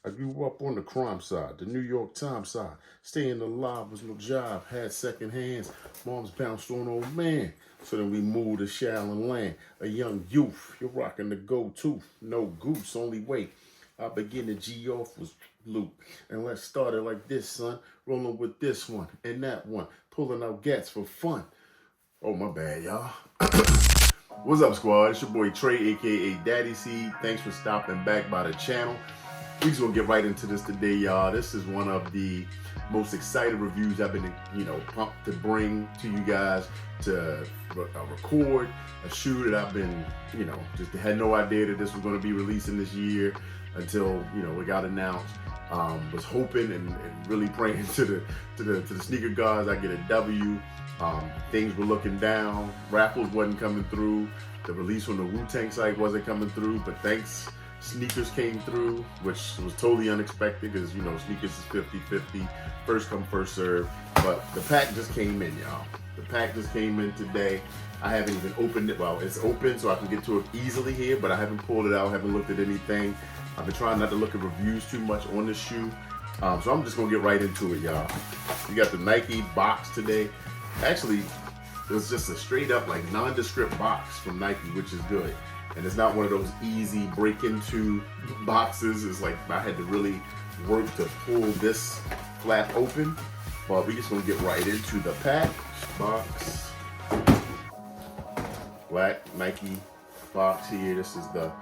I grew up on the crime side, the New York Times side. Staying alive was no job, had second hands. Mom's bounced on old man. So then we moved to Shaolin Land. A young youth, you're rocking the go-to. No goose, only way I begin to G off was loop. And let's start it like this, son. Rolling with this one and that one. Pulling out gats for fun. Oh, my bad, y'all. What's up, squad? It's your boy Trey, aka Daddy C. Thanks for stopping back by the channel. We just gonna get right into this today, y'all. This is one of the most excited reviews I've been, pumped to bring to you guys to record a shoe that I've been, just had no idea that this was gonna be releasing this year until, it got announced. Was hoping and really praying to the sneaker gods I get a W. Things were looking down. Raffles wasn't coming through. The release on the Wu-Tang site wasn't coming through, but thanks, sneakers came through, which was totally unexpected because, sneakers is 50-50, first come, first serve. But the pack just came in, y'all. The pack just came in today. I haven't even opened it. Well, it's open, so I can get to it easily here, but I haven't pulled it out, haven't looked at anything. I've been trying not to look at reviews too much on this shoe. So I'm just gonna get right into it, y'all. You got the Nike box today. Actually, it was just a straight up like nondescript box from Nike, which is good. And it's not one of those easy break into boxes. It's like I had to really work to pull this flap open. But we just gonna get right into the pack. Box. Black Nike box here. This is the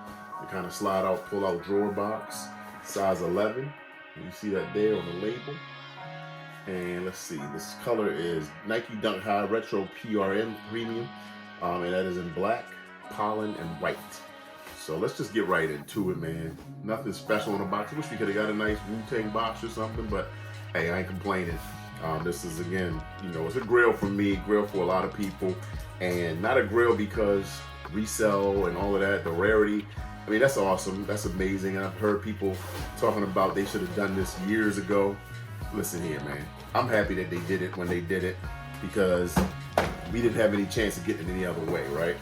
kind of slide out, pull out drawer box. Size 11. You see that there on the label. And let's see, this color is Nike Dunk High Retro PRM Premium. And that is in black, pollen, and white. So let's just get right into it, man. Nothing special in the box. I wish we could have got a nice Wu-Tang box or something, but hey, I ain't complaining. This is, again, it's a grail for me, grail for a lot of people. And not a grail because resell and all of that, the rarity. I mean, that's awesome. That's amazing. And I've heard people talking about they should have done this years ago. Listen here, man. I'm happy that they did it when they did it because we didn't have any chance of getting it any other way, right?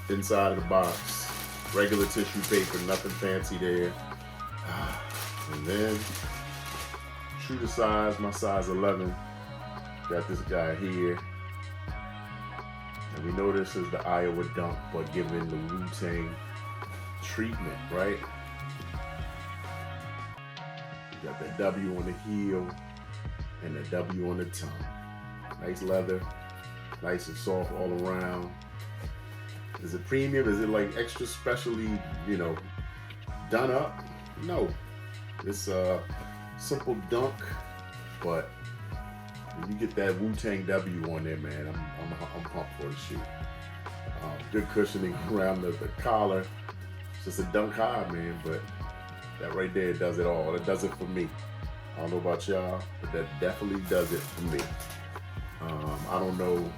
Inside of the box, regular tissue paper, nothing fancy there. And then, true to size, my size 11. Got this guy here. And we know this is the Iowa Dunk, but given the Wu-Tang treatment, right? Got that W on the heel and the W on the tongue. Nice leather, nice and soft all around. Is it premium? Is it like extra specially, done up? No. It's a simple dunk, but when you get that Wu-Tang W on there, man, I'm pumped for the shoe. Good cushioning around the collar. It's just a dunk high, man, but that right there does it all. It does it for me. I don't know about y'all, but that definitely does it for me. I don't know,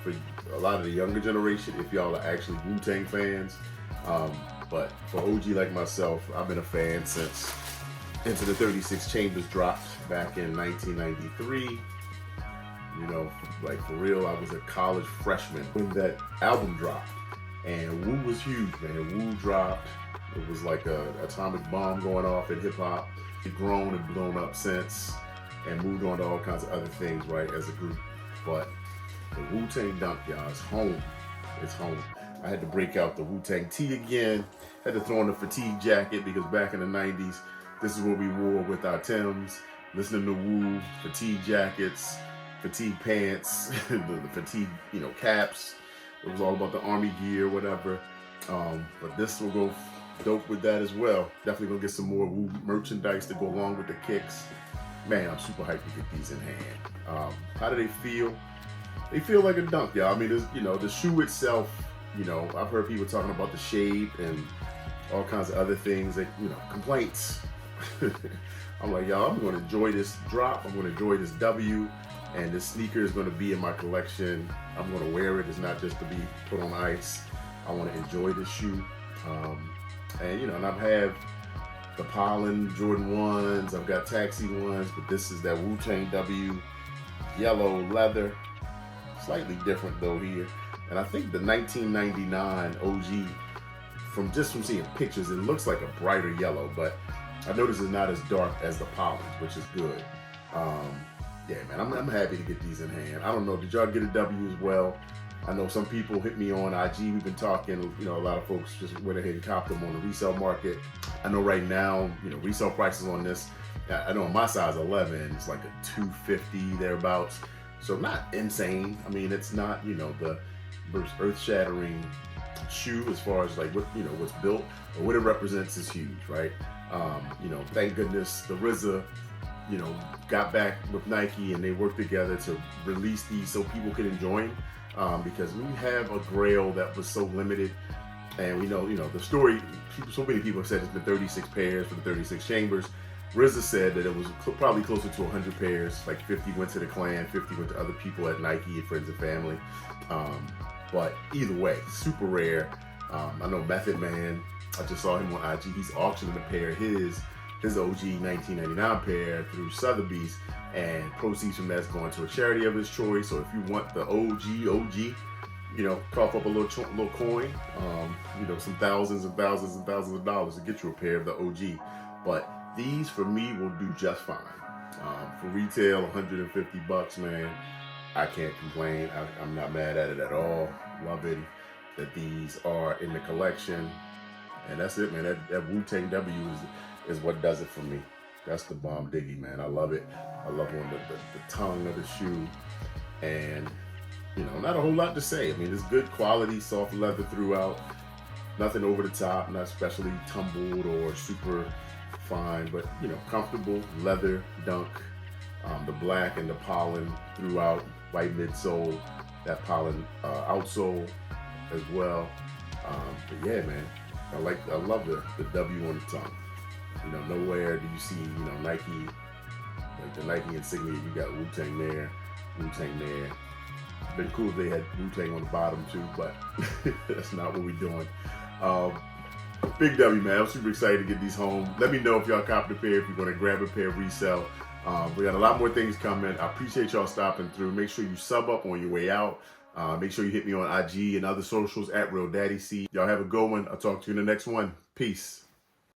for a lot of the younger generation, if y'all are actually Wu-Tang fans. But for OG like myself, I've been a fan since Into the 36 Chambers dropped back in 1993. Like for real, I was a college freshman when that album dropped. And Wu was huge, man. Wu dropped. It was like a atomic bomb going off in hip hop. It's grown and blown up since and moved on to all kinds of other things, right, as a group. But the Wu-Tang Dunk, y'all, is home. It's home. I had to break out the Wu-Tang tee again. Had to throw on the fatigue jacket because back in the 90s, this is what we wore with our Timbs, listening to Wu, fatigue jackets, fatigue pants, the fatigue, caps. It was all about the army gear, whatever. But this will go dope with that as well. Definitely gonna get some more Wu merchandise to go along with the kicks. Man, I'm super hyped to get these in hand. How do they feel? They feel like a dunk, y'all. I mean, the shoe itself, I've heard people talking about the shape and all kinds of other things that, complaints. I'm like, y'all, I'm gonna enjoy this drop. I'm gonna enjoy this W. And this sneaker is gonna be in my collection. I'm gonna wear it. It's not just to be put on ice. I wanna enjoy this shoe. And I've had the Pollen Jordan 1s, I've got Taxi 1s, but this is that Wu-Tang W, yellow leather, slightly different though here. And I think the 1999 OG, from seeing pictures, it looks like a brighter yellow, but I know this is not as dark as the Pollens, which is good. Yeah, man, I'm happy to get these in hand. I don't know, did y'all get a W as well? I know some people hit me on IG. We've been talking, you know, a lot of folks just went ahead and copped them on the resale market. I know right now, you know, resale prices on this, I know on my size 11, it's like a 250 thereabouts. So not insane. I mean, it's not, you know, the earth-shattering shoe as far as like what, you know, what's built or what it represents is huge, right? You know, thank goodness the RZA, you know, got back with Nike and they worked together to release these so people could enjoy them. Because we have a Grail that was so limited, and we know, you know, the story. So many people have said it's been 36 pairs for the 36 chambers. RZA said that it was probably closer to 100 pairs. Like 50 went to the clan, 50 went to other people at Nike, friends and family. But either way, super rare. I know Method Man. I just saw him on IG. He's auctioning a pair of his OG 1999 pair through Sotheby's, and proceeds from that's going to a charity of his choice. So if you want the OG, you know, cough up a little coin, you know, some thousands and thousands and thousands of dollars to get you a pair of the OG. But these for me will do just fine. For retail, 150 bucks, man. I can't complain. I'm not mad at it at all. Loving that these are in the collection. And that's it, man. That Wu-Tang W is what does it for me. That's the bomb diggy, man. I love it. I love when the tongue of the shoe. And, you know, not a whole lot to say. I mean, it's good quality, soft leather throughout. Nothing over the top, not especially tumbled or super fine, but, you know, comfortable leather dunk. The black and the pollen throughout, white midsole, that pollen outsole as well. But yeah, man, I love the W on the tongue. You know, nowhere do you see, you know, Nike, like the Nike insignia. You got Wu-Tang there, Wu-Tang there. Been cool if they had Wu-Tang on the bottom too, but that's not what we're doing. Big W, man. I'm super excited to get these home. Let me know if y'all copped a pair, if you're going to grab a pair, resell. We got a lot more things coming. I appreciate y'all stopping through. Make sure you sub up on your way out. Make sure you hit me on IG and other socials at Real Daddy C. Y'all have a good one. I'll talk to you in the next one. Peace.